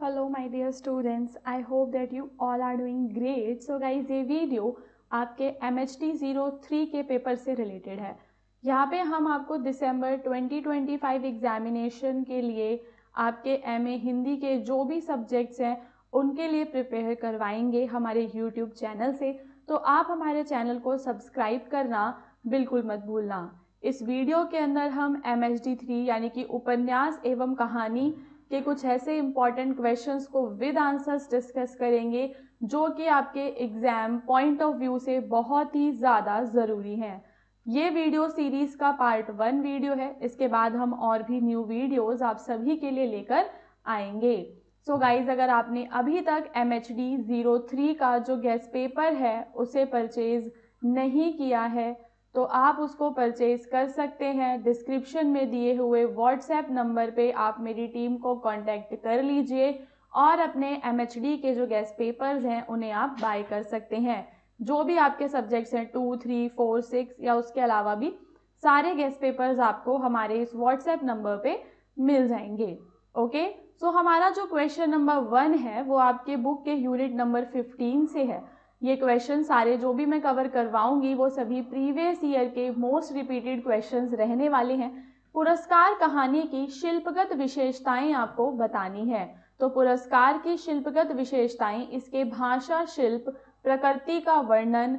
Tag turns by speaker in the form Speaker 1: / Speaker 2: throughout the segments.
Speaker 1: Hello my dear students, I hope that you all are doing great. So guys, ये video आपके MHT 03 के paper से related है। यहाँ पे हम आपको दिसंबर 2025 एग्जामिनेशन के लिए आपके MA हिंदी के जो भी सब्जेक्ट्स हैं उनके लिए प्रिपेयर करवाएंगे हमारे यूट्यूब चैनल से। तो आप हमारे चैनल को सब्सक्राइब करना बिल्कुल मत भूलना। इस वीडियो के अंदर हम MHD 3 यानी कि उपन्यास एवं कहानी के कुछ ऐसे इंपॉर्टेंट क्वेश्चंस को विद आंसर्स डिस्कस करेंगे जो कि आपके एग्जाम पॉइंट ऑफ व्यू से बहुत ही ज़्यादा ज़रूरी हैं। ये वीडियो सीरीज़ का पार्ट 1 वीडियो है। इसके बाद हम और भी न्यू वीडियोस आप सभी के लिए लेकर आएंगे। सो गाइज, अगर आपने अभी तक MHD 03 का जो गेस्ट पेपर है उसे परचेज नहीं किया है तो आप उसको परचेज कर सकते हैं। डिस्क्रिप्शन में दिए हुए व्हाट्सएप नंबर पे आप मेरी टीम को कांटेक्ट कर लीजिए और अपने MHD के जो गेस्ट पेपर्स हैं उन्हें आप बाय कर सकते हैं। जो भी आपके सब्जेक्ट्स हैं 2, 3, 4, 6 या उसके अलावा भी सारे गेस्ट पेपर्स आपको हमारे इस व्हाट्सएप नंबर पे मिल जाएंगे। ओके, सो हमारा जो क्वेश्चन नंबर 1 है वो आपके बुक के यूनिट नंबर 15 से है। ये क्वेश्चन सारे जो भी मैं कवर करवाऊंगी वो सभी प्रीवियस ईयर के मोस्ट रिपीटेड क्वेश्चंस रहने वाले हैं। पुरस्कार कहानी की शिल्पगत विशेषताएं आपको बतानी है। तो पुरस्कार की शिल्पगत विशेषताएं इसके भाषा शिल्प, प्रकृति का वर्णन,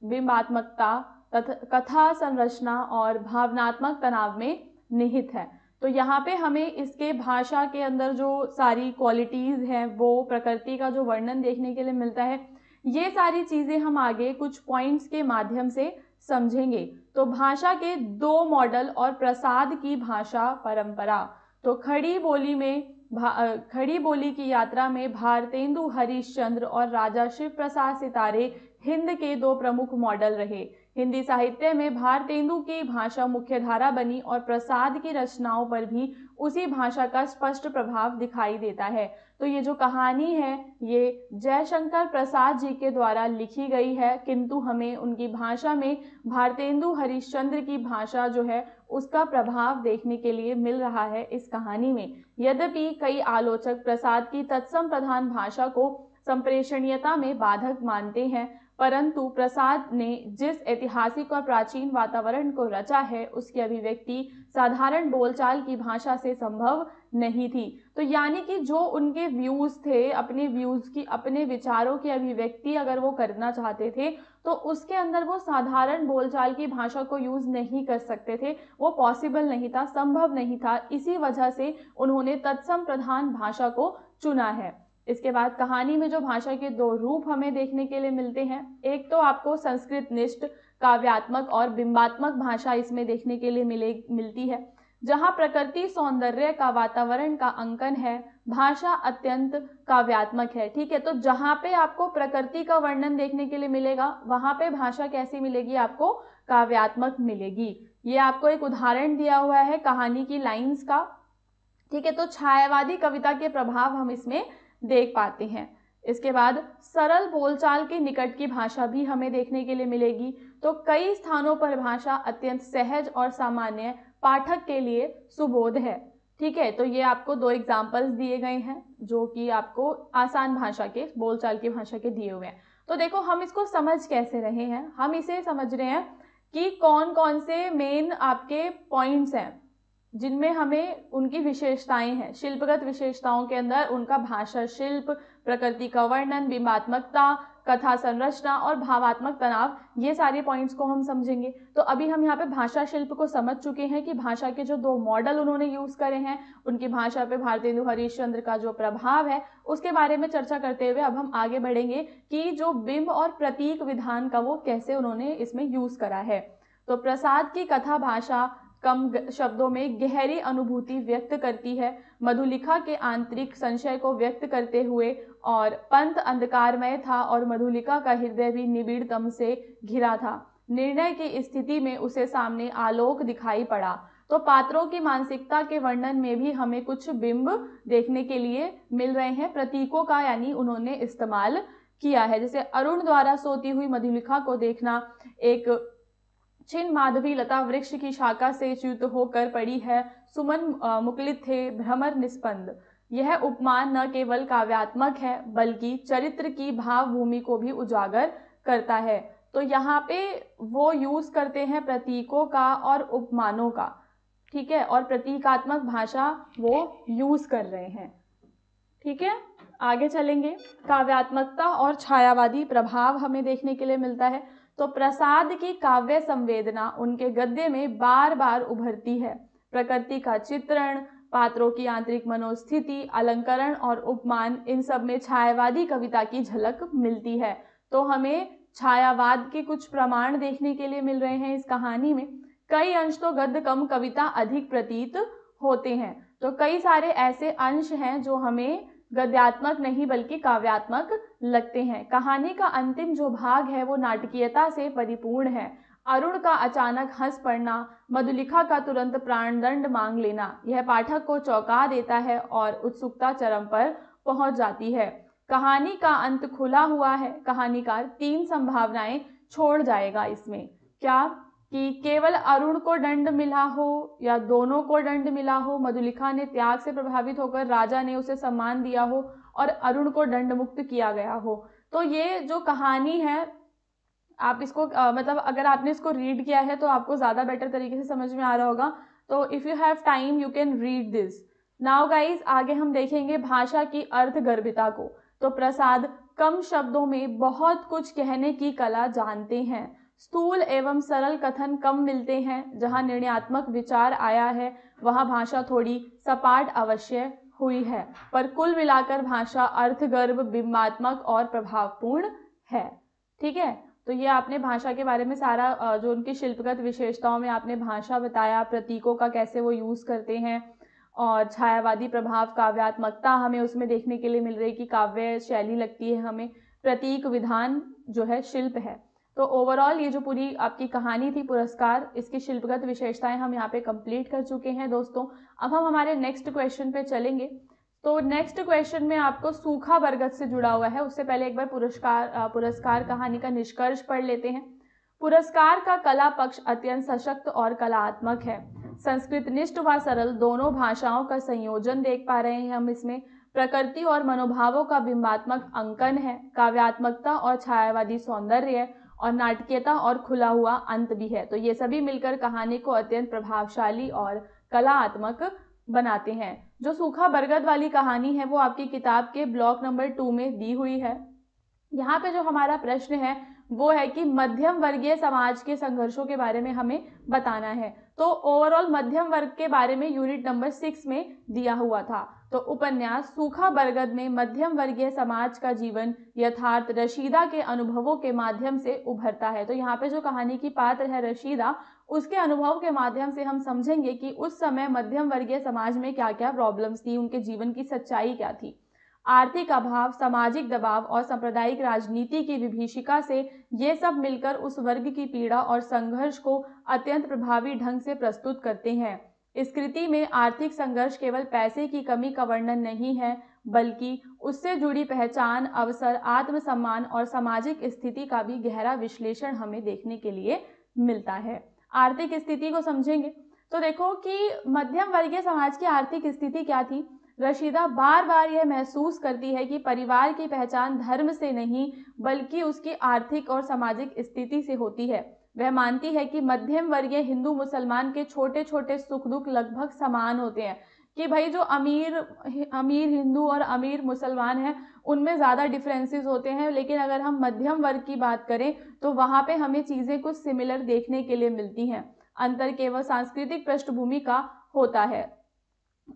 Speaker 1: बिंबात्मकता, कथा संरचना और भावनात्मक तनाव में निहित है। तो यहाँ पे हमें इसके भाषा के अंदर जो सारी क्वालिटीज़ हैं वो प्रकृति का जो वर्णन देखने के लिए मिलता है। ये सारी चीज़ें हम आगे कुछ पॉइंट्स के माध्यम से समझेंगे। तो भाषा के 2 मॉडल और प्रसाद की भाषा परंपरा। तो खड़ी बोली की यात्रा में भारतेंदु हरिश्चंद्र और राजा शिव प्रसाद सितारे हिंद के 2 प्रमुख मॉडल रहे। हिंदी साहित्य में भारतेंदु की भाषा मुख्यधारा बनी और प्रसाद की रचनाओं पर भी उसी भाषा का स्पष्ट प्रभाव दिखाई देता है। तो ये जो कहानी है ये जयशंकर प्रसाद जी के द्वारा लिखी गई है, किंतु हमें उनकी भाषा में भारतेंदु हरिश्चंद्र की भाषा जो है उसका प्रभाव देखने के लिए मिल रहा है इस कहानी में। यद्यपि कई आलोचक प्रसाद की तत्सम प्रधान भाषा को संप्रेषणीयता में बाधक मानते हैं, परंतु प्रसाद ने जिस ऐतिहासिक और प्राचीन वातावरण को रचा है उसकी अभिव्यक्ति साधारण बोलचाल की भाषा से संभव नहीं थी। तो यानी कि जो उनके व्यूज थे, अपने व्यूज की, अपने विचारों की अभिव्यक्ति अगर वो करना चाहते थे तो उसके अंदर वो साधारण बोलचाल की भाषा को यूज नहीं कर सकते थे। वो पॉसिबल नहीं था, संभव नहीं था। इसी वजह से उन्होंने तत्सम प्रधान भाषा को चुना है। इसके बाद कहानी में जो भाषा के 2 रूप हमें देखने के लिए मिलते हैं, एक तो आपको संस्कृत निष्ठ काव्यात्मक और बिंबात्मक भाषा इसमें देखने के लिए मिलती है, जहाँ प्रकृति सौंदर्य का वातावरण का अंकन है, भाषा अत्यंत काव्यात्मक है। ठीक है, तो जहाँ पे आपको प्रकृति का वर्णन देखने के लिए मिलेगा वहाँ पे भाषा कैसी मिलेगी, आपको काव्यात्मक मिलेगी। ये आपको एक उदाहरण दिया हुआ है कहानी की लाइन्स का। ठीक है, तो छायावादी कविता के प्रभाव हम इसमें देख पाते हैं। इसके बाद सरल बोलचाल के निकट की भाषा भी हमें देखने के लिए मिलेगी। तो कई स्थानों पर भाषा अत्यंत सहज और सामान्य पाठक के लिए सुबोध है। ठीक है, तो ये आपको 2 एग्जाम्पल्स दिए गए हैं जो कि आपको आसान भाषा के, बोलचाल की भाषा के दिए हुए हैं। तो देखो हम इसको समझ कैसे रहे हैं, हम इसे समझ रहे हैं कि कौन कौन से मेन आपके पॉइंट्स हैं जिनमें हमें उनकी विशेषताएं हैं। शिल्पगत विशेषताओं के अंदर उनका भाषा शिल्प, प्रकृति का वर्णन, बिंबात्मकता, कथा संरचना और भावात्मक तनाव, ये सारे पॉइंट्स को हम समझेंगे। तो अभी हम यहाँ पे भाषा शिल्प को समझ चुके हैं कि भाषा के जो 2 मॉडल उन्होंने यूज करे हैं, उनकी भाषा पे भारतेंदु हरिश्चंद्र का जो प्रभाव है उसके बारे में चर्चा करते हुए अब हम आगे बढ़ेंगे कि जो बिंब और प्रतीक विधान का वो कैसे उन्होंने इसमें यूज करा है। तो प्रसाद की कथा भाषा कम शब्दों में गहरी अनुभूति व्यक्त करती है, मधुलिखा के आंतरिक संशय को व्यक्त करते हुए, और पंथ अंधकारमय था और मधुलिका का हृदय भी निबिड़तम से घिरा था। निर्णय की स्थिति में उसे सामने आलोक दिखाई पड़ा। तो पात्रों की मानसिकता के वर्णन में भी हमें कुछ बिंब देखने के लिए मिल रहे हैं, प्रतीकों का यानी उन्होंने इस्तेमाल किया है। जैसे अरुण द्वारा सोती हुई मधुलिका को देखना, एक छिन्न माधवी लता वृक्ष की शाखा से च्युत होकर पड़ी है, सुमन मुकुलित थे, भ्रमर निस्पंद। यह उपमान न केवल काव्यात्मक है बल्कि चरित्र की भावभूमि को भी उजागर करता है। तो यहाँ पे वो यूज करते हैं प्रतीकों का और उपमानों का, ठीक है, और प्रतीकात्मक भाषा वो यूज कर रहे हैं। ठीक है, आगे चलेंगे। काव्यात्मकता और छायावादी प्रभाव हमें देखने के लिए मिलता है। तो प्रसाद की काव्य संवेदना उनके गद्य में बार बार उभरती है। प्रकृति का चित्रण, पात्रों की आंतरिक मनोस्थिति, अलंकरण और उपमान, इन सब में छायावादी कविता की झलक मिलती है। तो हमें छायावाद के कुछ प्रमाण देखने के लिए मिल रहे हैं इस कहानी में। कई अंश तो गद्य कम कविता अधिक प्रतीत होते हैं। तो कई सारे ऐसे अंश हैं जो हमें गद्यात्मक नहीं बल्कि काव्यात्मक लगते हैं। कहानी का अंतिम जो भाग है वो नाटकीयता से परिपूर्ण है। अरुण का अचानक हंस पड़ना, मधुलिका का तुरंत प्राणदंड मांग लेना, यह पाठक को चौंका देता है और उत्सुकता चरम पर पहुंच जाती है। कहानी का अंत खुला हुआ है। कहानीकार 3 संभावनाएं छोड़ जाएगा इसमें। क्या कि केवल अरुण को दंड मिला हो या दोनों को दंड मिला हो, मधुलिका ने त्याग से प्रभावित होकर राजा ने उसे सम्मान दिया हो और अरुण को दंड मुक्त किया गया हो। तो ये जो कहानी है आप इसको मतलब अगर आपने इसको रीड किया है तो आपको ज़्यादा बेटर तरीके से समझ में आ रहा होगा। तो if you have time you can read this. Now guys, आगे हम देखेंगे भाषा की अर्थगर्भिता को। तो प्रसाद कम शब्दों में बहुत कुछ कहने की कला जानते हैं। स्थूल एवं सरल कथन कम मिलते हैं। जहाँ निर्णयात्मक विचार आया है वहाँ भाषा थोड़ी सपाट अवश्य हुई है, पर कुल मिलाकर भाषा अर्थगर्भ, बिंबात्मक और प्रभावपूर्ण है। ठीक है, तो ये आपने भाषा के बारे में सारा जो उनकी शिल्पगत विशेषताओं में आपने भाषा बताया, प्रतीकों का कैसे वो यूज़ करते हैं, और छायावादी प्रभाव, काव्यात्मकता हमें उसमें देखने के लिए मिल रही कि काव्य शैली लगती है हमें, प्रतीक विधान जो है शिल्प है। तो ओवरऑल ये जो पूरी आपकी कहानी थी पुरस्कार, इसकी शिल्पगत विशेषताएं हम यहाँ पे कंप्लीट कर चुके हैं दोस्तों। अब हम हमारे नेक्स्ट क्वेश्चन पे चलेंगे। तो नेक्स्ट क्वेश्चन में आपको सूखा बरगद से जुड़ा हुआ है। उससे पहले एक बार पुरस्कार कहानी का निष्कर्ष पढ़ लेते हैं। पुरस्कार का कला पक्ष अत्यंत सशक्त और कलात्मक है। संस्कृत निष्ठ व सरल दोनों भाषाओं का संयोजन देख पा रहे हैं हम इसमें। प्रकृति और मनोभावों का बिंबात्मक अंकन है। काव्यात्मकता और छायावादी सौंदर्य और नाटकीयता और खुला हुआ अंत भी है। तो ये सभी मिलकर कहानी को अत्यंत प्रभावशाली और कलात्मक बनाते हैं। जो सूखा बरगद वाली कहानी है वो आपकी किताब के ब्लॉक नंबर 2 में दी हुई है। यहाँ पे जो हमारा प्रश्न है वो है कि मध्यम वर्गीय समाज के संघर्षों के बारे में हमें बताना है। तो ओवरऑल मध्यम वर्ग के बारे में यूनिट नंबर 6 में दिया हुआ था। तो उपन्यास सूखा बरगद में मध्यम वर्गीय समाज का जीवन यथार्थ रशीदा के अनुभवों के माध्यम से उभरता है। तो यहाँ पे जो कहानी की पात्र है रशीदा, उसके अनुभव के माध्यम से हम समझेंगे कि उस समय मध्यम वर्गीय समाज में क्या क्या प्रॉब्लम्स थी, उनके जीवन की सच्चाई क्या थी। आर्थिक अभाव, सामाजिक दबाव और सांप्रदायिक राजनीति की विभीषिका से ये सब मिलकर उस वर्ग की पीड़ा और संघर्ष को अत्यंत प्रभावी ढंग से प्रस्तुत करते हैं। इस कृति में आर्थिक संघर्ष केवल पैसे की कमी का वर्णन नहीं है, बल्कि उससे जुड़ी पहचान, अवसर, आत्मसम्मान और सामाजिक स्थिति का भी गहरा विश्लेषण हमें देखने के लिए मिलता है। आर्थिक स्थिति को समझेंगे तो देखो कि मध्यम वर्गीय समाज की आर्थिक स्थिति क्या थी। रशीदा बार बार यह महसूस करती है कि परिवार की पहचान धर्म से नहीं बल्कि उसकी आर्थिक और सामाजिक स्थिति से होती है। वह मानती है कि मध्यम वर्गीय हिंदू मुसलमान के छोटे छोटे सुख दुख लगभग समान होते हैं, कि भाई जो अमीर हिंदू और अमीर मुसलमान हैं उनमें ज़्यादा डिफरेंसेस होते हैं, लेकिन अगर हम मध्यम वर्ग की बात करें तो वहाँ पे हमें चीज़ें कुछ सिमिलर देखने के लिए मिलती हैं। अंतर केवल सांस्कृतिक पृष्ठभूमि का होता है।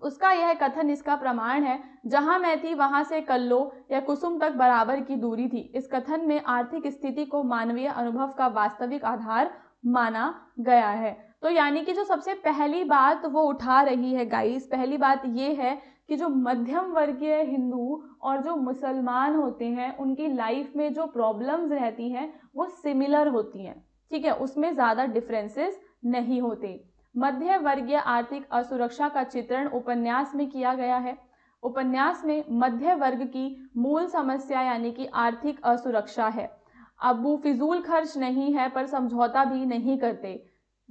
Speaker 1: उसका यह कथन इसका प्रमाण है, जहां मैं थी वहां से कल्लो या कुसुम तक बराबर की दूरी थी। इस कथन में आर्थिक स्थिति को मानवीय अनुभव का वास्तविक आधार माना गया है। तो यानी कि जो सबसे पहली बात वो उठा रही है गाइस, पहली बात ये है कि जो मध्यम वर्गीय हिंदू और जो मुसलमान होते हैं उनकी लाइफ में जो प्रॉब्लम्स रहती हैं वो सिमिलर होती हैं। ठीक है, उसमें ज़्यादा डिफरेंसेस नहीं होते। मध्य वर्गीय आर्थिक असुरक्षा का चित्रण उपन्यास में किया गया है। उपन्यास में मध्य वर्ग की मूल समस्या यानी कि आर्थिक असुरक्षा है। अब वो फिजूल खर्च नहीं है पर समझौता भी नहीं करते।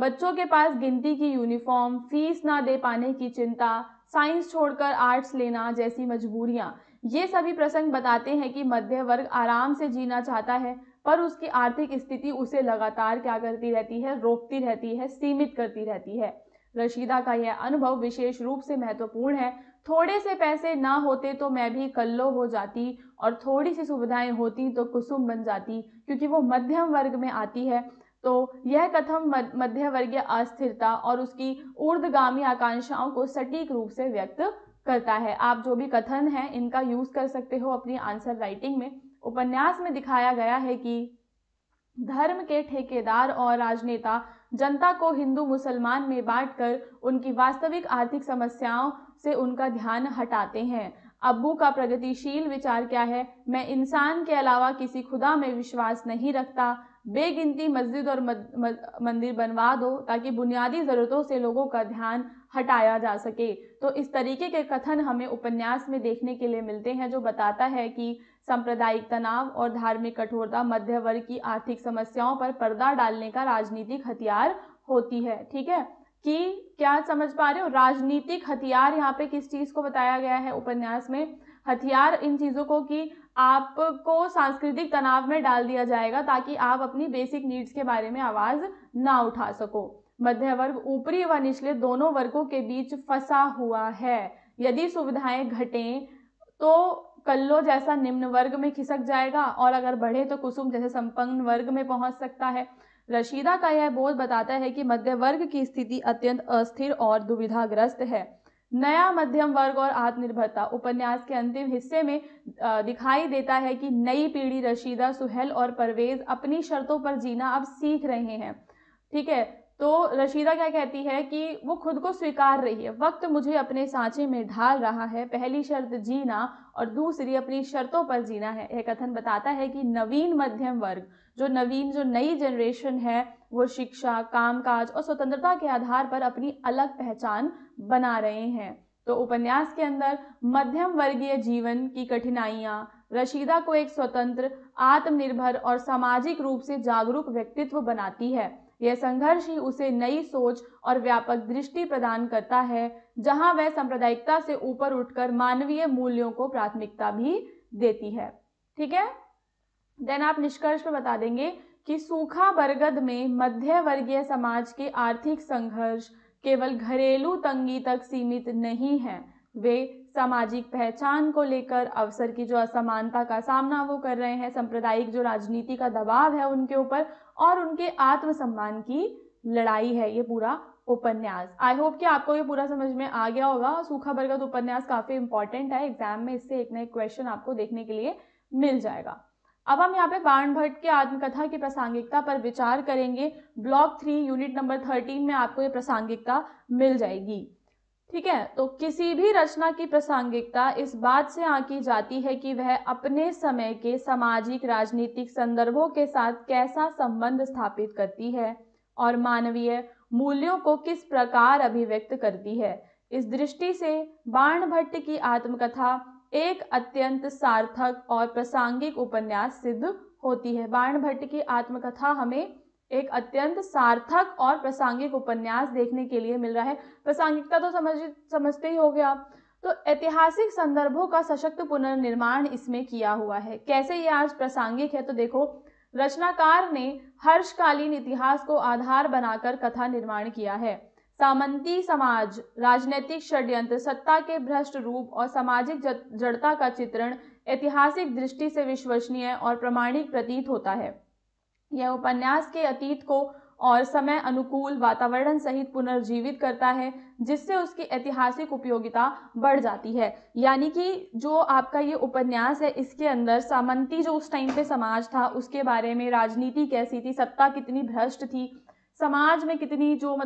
Speaker 1: बच्चों के पास गिनती की यूनिफॉर्म, फीस ना दे पाने की चिंता, साइंस छोड़कर आर्ट्स लेना जैसी मजबूरियां, ये सभी प्रसंग बताते हैं कि मध्य वर्ग आराम से जीना चाहता है, पर उसकी आर्थिक स्थिति उसे लगातार क्या करती रहती है, रोकती रहती है, सीमित करती रहती है। रशीदा का यह अनुभव विशेष रूप से महत्वपूर्ण है। थोड़े से पैसे ना होते तो मैं भी कल्लो हो जाती, और थोड़ी सी सुविधाएं होती तो कुसुम बन जाती, क्योंकि वो मध्यम वर्ग में आती है। तो यह कथन मध्य वर्गीय अस्थिरता और उसकी ऊर्ध्वगामी आकांक्षाओं को सटीक रूप से व्यक्त करता है। आप जो भी कथन हैं इनका यूज कर सकते हो अपनी आंसर राइटिंग में। उपन्यास में दिखाया गया है कि धर्म के ठेकेदार और राजनेता जनता को हिंदू मुसलमान में बांटकर उनकी वास्तविक आर्थिक समस्याओं से उनका ध्यान हटाते हैं। अब्बू का प्रगतिशील विचार क्या है? मैं इंसान के अलावा किसी खुदा में विश्वास नहीं रखता। बेगिनती मस्जिद और मंदिर बनवा दो ताकि बुनियादी जरूरतों से लोगों का ध्यान हटाया जा सके। तो इस तरीके के कथन हमें उपन्यास में देखने के लिए मिलते हैं, जो बताता है कि सांप्रदायिक तनाव और धार्मिक कठोरता मध्य वर्ग की आर्थिक समस्याओं पर पर्दा डालने का राजनीतिक हथियार होती है। ठीक है, कि क्या समझ पा रहे हो? राजनीतिक हथियार यहाँ पे किस चीज को बताया गया है उपन्यास में? हथियार इन चीजों को कि आपको सांस्कृतिक तनाव में डाल दिया जाएगा ताकि आप अपनी बेसिक नीड्स के बारे में आवाज ना उठा सको। मध्य वर्ग ऊपरी व निचले दोनों वर्गों के बीच फंसा हुआ है। यदि सुविधाएं घटें तो कल्लो जैसा निम्न वर्ग में खिसक जाएगा, और अगर बढ़े तो कुसुम जैसे संपन्न वर्ग में पहुंच सकता है। रशीदा का यह बोध बताता है कि मध्य वर्ग की स्थिति अत्यंत अस्थिर और दुविधाग्रस्त है। नया मध्यम वर्ग और आत्मनिर्भरता उपन्यास के अंतिम हिस्से में दिखाई देता है कि नई पीढ़ी रशीदा, सुहेल और परवेज अपनी शर्तों पर जीना अब सीख रहे हैं। ठीक है, तो रशीदा क्या कहती है कि वो खुद को स्वीकार रही है। वक्त मुझे अपने सांचे में ढाल रहा है। पहली शर्त जीना और दूसरी अपनी शर्तों पर जीना है। यह कथन बताता है कि नवीन मध्यम वर्ग, जो नई जनरेशन है, वो शिक्षा, कामकाज और स्वतंत्रता के आधार पर अपनी अलग पहचान बना रहे हैं। तो उपन्यास के अंदर मध्यम वर्गीय जीवन की कठिनाइयां रशीदा को एक स्वतंत्र, आत्मनिर्भर और सामाजिक रूप से जागरूक व्यक्तित्व बनाती है। यह संघर्ष ही उसे नई सोच और व्यापक दृष्टि प्रदान करता है, जहां वह सांप्रदायिकता से ऊपर उठकर मानवीय मूल्यों को प्राथमिकता भी देती है। ठीक है, देन आप निष्कर्ष पे बता देंगे कि सूखा बरगद में मध्य वर्गीय समाज के आर्थिक संघर्ष केवल घरेलू तंगी तक सीमित नहीं है। वे सामाजिक पहचान को लेकर अवसर की जो असमानता का सामना वो कर रहे हैं, सांप्रदायिक जो राजनीति का दबाव है उनके ऊपर, और उनके आत्मसम्मान की लड़ाई है ये पूरा उपन्यास। आई होप कि आपको ये पूरा समझ में आ गया होगा। सूखा बरगद उपन्यास काफी इंपॉर्टेंट है, एग्जाम में इससे एक ना एक क्वेश्चन आपको देखने के लिए मिल जाएगा। अब हम यहाँ पे बाणभट्ट की आत्मकथा की प्रासंगिकता पर विचार करेंगे। ब्लॉक 3 यूनिट नंबर 13 में आपको ये प्रासंगिकता मिल जाएगी। ठीक है, तो किसी भी रचना की प्रासंगिकता इस बात से आंकी जाती है कि वह अपने समय के सामाजिक राजनीतिक संदर्भों के साथ कैसा संबंध स्थापित करती है और मानवीय मूल्यों को किस प्रकार अभिव्यक्त करती है। इस दृष्टि से बाणभट्ट की आत्मकथा एक अत्यंत सार्थक और प्रासंगिक उपन्यास सिद्ध होती है। बाणभट्ट की आत्मकथा हमें एक अत्यंत सार्थक और प्रासंगिक उपन्यास देखने के लिए मिल रहा है। प्रासंगिकता तो समझते ही हो गया। तो ऐतिहासिक संदर्भों का सशक्त पुनर्निर्माण इसमें किया हुआ है। कैसे ये आज प्रासंगिक है? तो देखो, रचनाकार ने हर्षकालीन इतिहास को आधार बनाकर कथा निर्माण किया है। सामंती समाज, राजनीतिक षड्यंत्र, सत्ता के भ्रष्ट रूप और सामाजिक जड़ता का चित्रण ऐतिहासिक दृष्टि से विश्वसनीय और प्रामाणिक प्रतीत होता है। यह उपन्यास के अतीत को और समय अनुकूल वातावरण सहित पुनर्जीवित करता है, जिससे उसकी ऐतिहासिक उपयोगिता बढ़ जाती है। यानी कि जो आपका ये उपन्यास है, इसके अंदर सामंती जो उस टाइम पे समाज था उसके बारे में, राजनीति कैसी थी, सत्ता कितनी भ्रष्ट थी, समाज में कितनी जो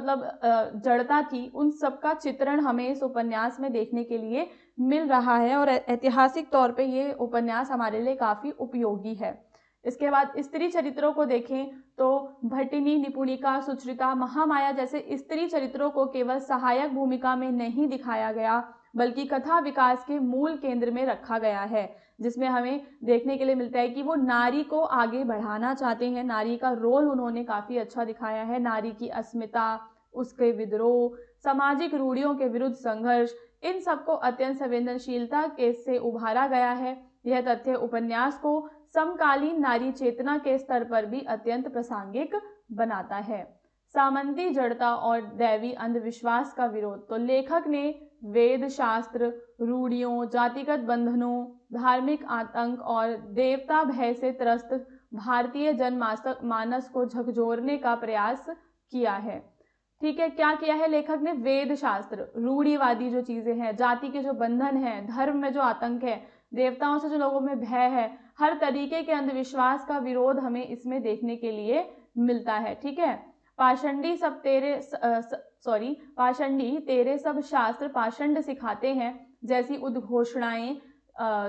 Speaker 1: जड़ता थी, उन सब का चित्रण हमें इस उपन्यास में देखने के लिए मिल रहा है। और ऐतिहासिक तौर पे ये उपन्यास हमारे लिए काफ़ी उपयोगी है। इसके बाद स्त्री चरित्रों को देखें तो भट्टिनी, निपुणिका, सुचरिता, महामाया जैसे स्त्री चरित्रों को केवल सहायक भूमिका में नहीं दिखाया गया, बल्कि कथा विकास के मूल केंद्र में रखा गया है। जिसमें हमें देखने के लिए मिलता है कि वो नारी को आगे बढ़ाना चाहते हैं। नारी का रोल उन्होंने काफ़ी अच्छा दिखाया है। नारी की अस्मिता, उसके विद्रोह, सामाजिक रूढ़ियों के विरुद्ध संघर्ष, इन सबको अत्यंत संवेदनशीलता के से उभारा गया है। यह तथ्य उपन्यास को समकालीन नारी चेतना के स्तर पर भी अत्यंत प्रासंगिक बनाता है। सामंती जड़ता और दैवी अंधविश्वास का विरोध। तो लेखक ने वेद शास्त्र, रूढ़ियों, जातिगत बंधनों, धार्मिक आतंक और देवता भय से त्रस्त भारतीय जनमानस को झकझोरने का प्रयास किया है। ठीक है, क्या किया है लेखक ने? वेद शास्त्र, रूढ़िवादी जो चीजें हैं, जाति के जो बंधन हैं, धर्म में जो आतंक है, देवताओं से जो लोगों में भय है, हर तरीके के अंधविश्वास का विरोध हमें इसमें देखने के लिए मिलता है। ठीक है, पाषंडी तेरे सब शास्त्र पाषंड सिखाते हैं जैसी उद्घोषणाएं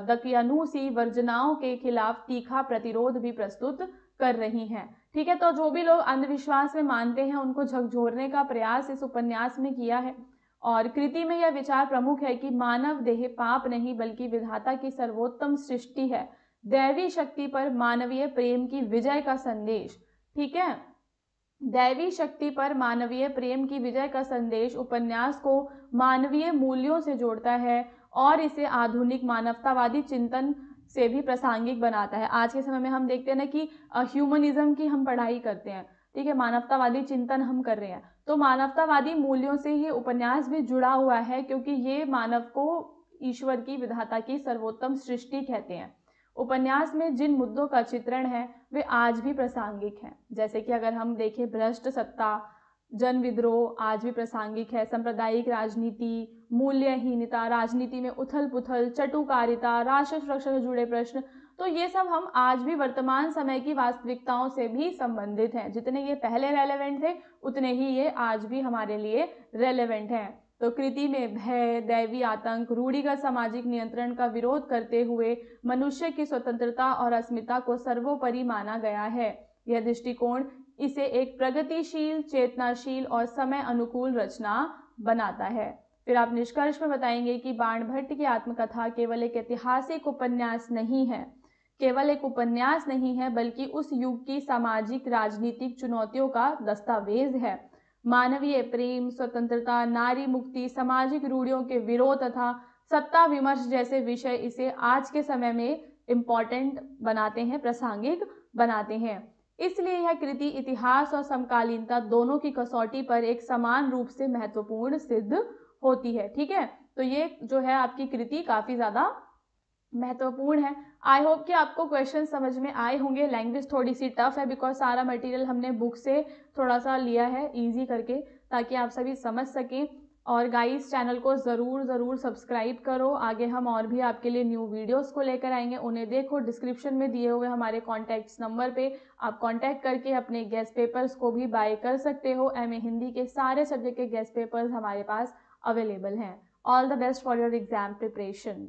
Speaker 1: दकियानूसी वर्जनाओं के खिलाफ तीखा प्रतिरोध भी प्रस्तुत कर रही हैं। ठीक है, तो जो भी लोग अंधविश्वास में मानते हैं उनको झकझोरने का प्रयास इस उपन्यास में किया है। और कृति में यह विचार प्रमुख है कि मानव देह पाप नहीं बल्कि विधाता की सर्वोत्तम सृष्टि है। दैवी शक्ति पर मानवीय प्रेम की विजय का संदेश। ठीक है, दैवी शक्ति पर मानवीय प्रेम की विजय का संदेश उपन्यास को मानवीय मूल्यों से जोड़ता है और इसे आधुनिक मानवतावादी चिंतन से भी प्रासंगिक बनाता है। आज के समय में हम देखते हैं ना कि ह्यूमनिज्म की हम पढ़ाई करते हैं, ठीक है, मानवतावादी चिंतन हम कर रहे हैं, तो मानवतावादी मूल्यों से ये उपन्यास भी जुड़ा हुआ है, क्योंकि ये मानव को ईश्वर की, विधाता की सर्वोत्तम सृष्टि कहते हैं। उपन्यास में जिन मुद्दों का चित्रण है वे आज भी प्रासंगिक हैं, जैसे कि अगर हम देखें भ्रष्ट सत्ता, जन विद्रोह आज भी प्रासंगिक है, सांप्रदायिक राजनीति, मूल्यहीनता, राजनीति में उथल पुथल, चटुकारिता, राष्ट्र सुरक्षा से जुड़े प्रश्न, तो ये सब हम आज भी वर्तमान समय की वास्तविकताओं से भी संबंधित हैं। जितने ये पहले रेलेवेंट थे उतने ही ये आज भी हमारे लिए रेलेवेंट हैं। तो कृति में भय, दैवी आतंक, रूढ़िगत सामाजिक नियंत्रण का विरोध करते हुए मनुष्य की स्वतंत्रता और अस्मिता को सर्वोपरि माना गया है। यह दृष्टिकोण इसे एक प्रगतिशील, चेतनाशील और समय अनुकूल रचना बनाता है। फिर आप निष्कर्ष में बताएंगे कि बाणभट्ट की आत्मकथा केवल एक ऐतिहासिक उपन्यास नहीं है, केवल एक उपन्यास नहीं है, बल्कि उस युग की सामाजिक राजनीतिक चुनौतियों का दस्तावेज है। मानवीय प्रेम, स्वतंत्रता, नारी मुक्ति, सामाजिक रूढ़ियों के विरोध तथा सत्ता विमर्श जैसे विषय इसे आज के समय में इम्पॉर्टेंट बनाते हैं, प्रासंगिक बनाते हैं। इसलिए यह कृति इतिहास और समकालीनता दोनों की कसौटी पर एक समान रूप से महत्वपूर्ण सिद्ध होती है। ठीक है, तो ये जो है आपकी कृति काफी ज्यादा महत्वपूर्ण है। आई होप कि आपको क्वेश्चन समझ में आए होंगे। लैंग्वेज थोड़ी सी टफ है बिकॉज सारा मटेरियल हमने बुक से थोड़ा सा लिया है इजी करके, ताकि आप सभी समझ सकें। और गाइस, चैनल को ज़रूर सब्सक्राइब करो। आगे हम और भी आपके लिए न्यू वीडियोस को लेकर आएंगे, उन्हें देखो। डिस्क्रिप्शन में दिए हुए हमारे कॉन्टैक्ट्स नंबर पे आप कॉन्टैक्ट करके अपने गेस्ट पेपर्स को भी बाय कर सकते हो। MA हिंदी के सारे सब्जेक्ट के गेस्ट पेपर्स हमारे पास अवेलेबल हैं। All the best for your exam preparation.